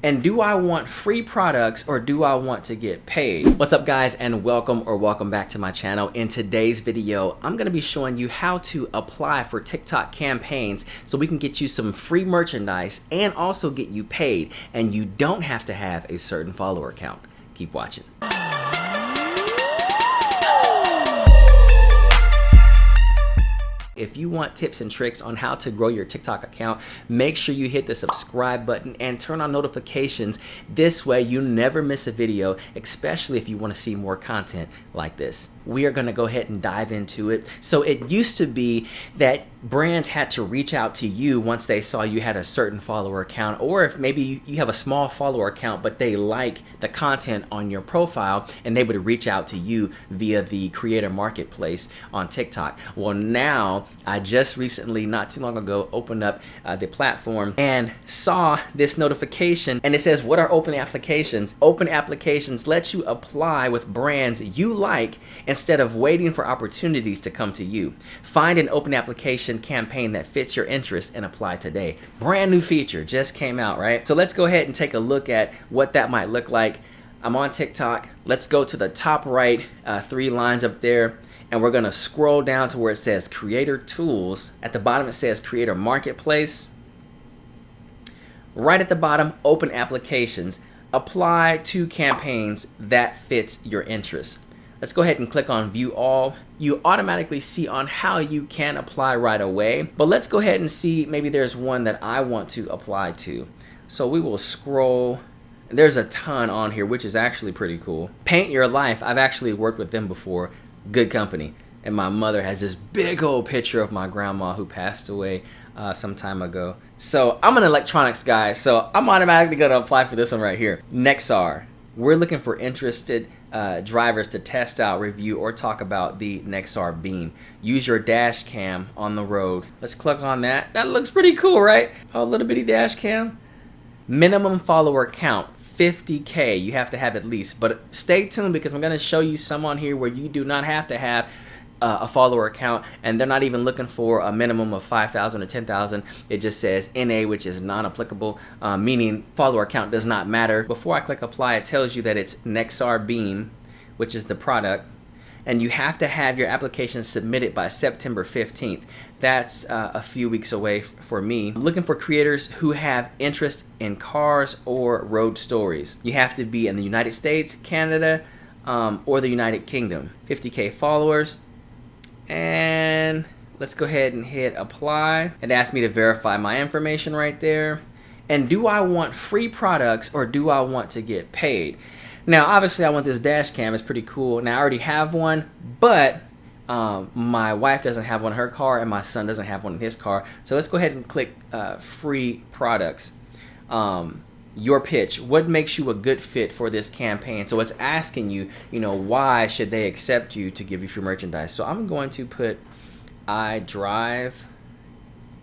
And do I want free products or do I want to get paid? What's up guys, and welcome back to my channel. In today's video, I'm gonna be showing you how to apply for TikTok campaigns so we can get you some free merchandise and also get you paid. And you don't have to have a certain follower count. Keep watching. If you want tips and tricks on how to grow your TikTok account, make sure you hit the subscribe button and turn on notifications. This way you never miss a video, especially if you want to see more content like this. We are going to go ahead and dive into it. So it used to be that brands had to reach out to you once they saw you had a certain follower account, or if maybe you have a small follower account but they like the content on your profile, and they would reach out to you via the creator marketplace on TikTok. Well, now I just recently, not too long ago, opened up the platform and saw this notification, and it says, what are open applications? Open applications lets you apply with brands you like instead of waiting for opportunities to come to you. Find an open application campaign that fits your interest and apply today. Brand new feature just came out, right? So let's go ahead and take a look at what that might look like. I'm on TikTok. Let's go to the top right, 3 lines up there, and we're gonna scroll down to where it says Creator Tools. At the bottom it says Creator Marketplace. Right at the bottom, Open Applications. Apply to campaigns that fits your interests. Let's go ahead and click on View All. You automatically see on how you can apply right away, but let's go ahead and see, maybe there's one that I want to apply to. So we will scroll. There's a ton on here, which is actually pretty cool. Paint Your Life, I've actually worked with them before. Good company. And my mother has this big old picture of my grandma who passed away some time ago. So I'm an electronics guy, so I'm automatically gonna apply for this one right here. Nexar, we're looking for interested drivers to test out, review, or talk about the Nexar Beam. Use your dash cam on the road. Let's click on that. That looks pretty cool, right? A little bitty dash cam. Minimum follower count, 50K. You have to have at least, but stay tuned because I'm going to show you some on here where you do not have to have a follower account, and they're not even looking for a minimum of 5,000 or 10,000. It just says NA, which is non-applicable, meaning follower count does not matter. Before I click apply, it tells you that it's Nexar Beam, which is the product, and you have to have your application submitted by September 15th. That's a few weeks away for me. I'm looking for creators who have interest in cars or road stories. You have to be in the United States, Canada, or the United Kingdom. 50K followers. And let's go ahead and hit apply. It asks me to verify my information right there. And do I want free products or do I want to get paid? Now, obviously I want this dash cam. It's pretty cool. Now I already have one, but my wife doesn't have one in her car and my son doesn't have one in his car. So let's go ahead and click free products. Your pitch, what makes you a good fit for this campaign? So it's asking you, why should they accept you to give you free merchandise? So I'm going to put, I drive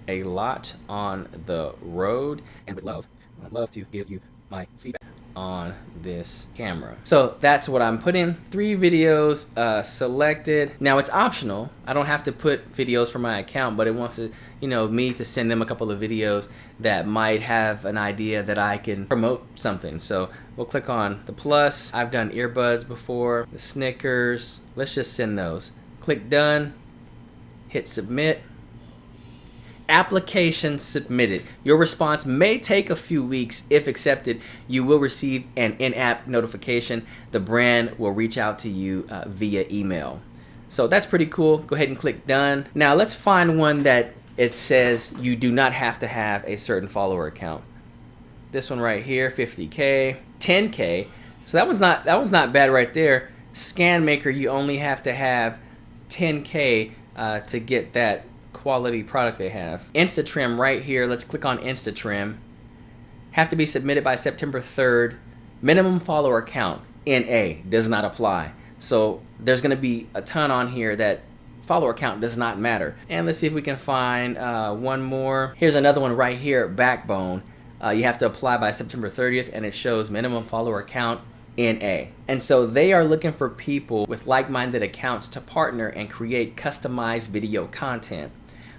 a lot on the road and I'd love to give you my feedback on this camera. So that's what I'm putting. 3 videos selected. Now it's optional. I don't have to put videos from my account, but it wants to, me to send them a couple of videos that might have an idea that I can promote something. So we'll click on the plus. I've done earbuds before, the Snickers. Let's just send those. Click done, hit submit. Application submitted. Your response may take a few weeks. If accepted, you will receive an in-app notification. The brand will reach out to you via email. So that's pretty cool. Go ahead and click done. Now let's find one that it says you do not have to have a certain follower account. This one right here, 50K, 10K. So that was not bad right there. Scan Maker, you only have to have 10K to get that quality product they have. InstaTrim right here. Let's click on InstaTrim. Have to be submitted by September 3rd. Minimum follower count, NA, does not apply. So there's going to be a ton on here that follower count does not matter. And let's see if we can find one more. Here's another one right here, Backbone. You have to apply by September 30th, and it shows minimum follower count, NA. And so they are looking for people with like-minded accounts to partner and create customized video content.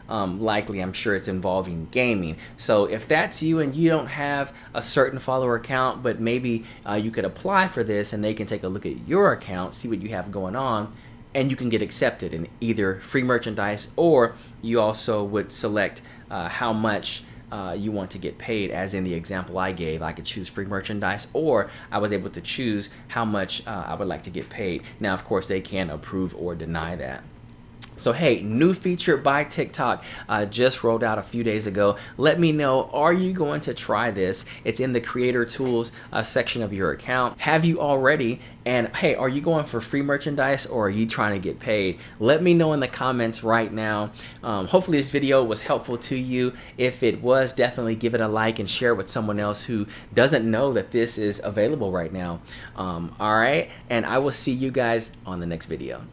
likely I'm sure it's involving gaming. So if that's you and you don't have a certain follower account, but maybe you could apply for this and they can take a look at your account, see what you have going on, and you can get accepted in either free merchandise, or you also would select how much you want to get paid. As in the example I gave, I could choose free merchandise, or I was able to choose how much I would like to get paid. Now, of course, they can approve or deny that. So hey, new feature by TikTok just rolled out a few days ago. Let me know, are you going to try this? It's in the creator tools section of your account. Have you already? And hey, are you going for free merchandise or are you trying to get paid? Let me know in the comments right now. Hopefully this video was helpful to you. If it was, definitely give it a like and share it with someone else who doesn't know that this is available right now. All right, and I will see you guys on the next video.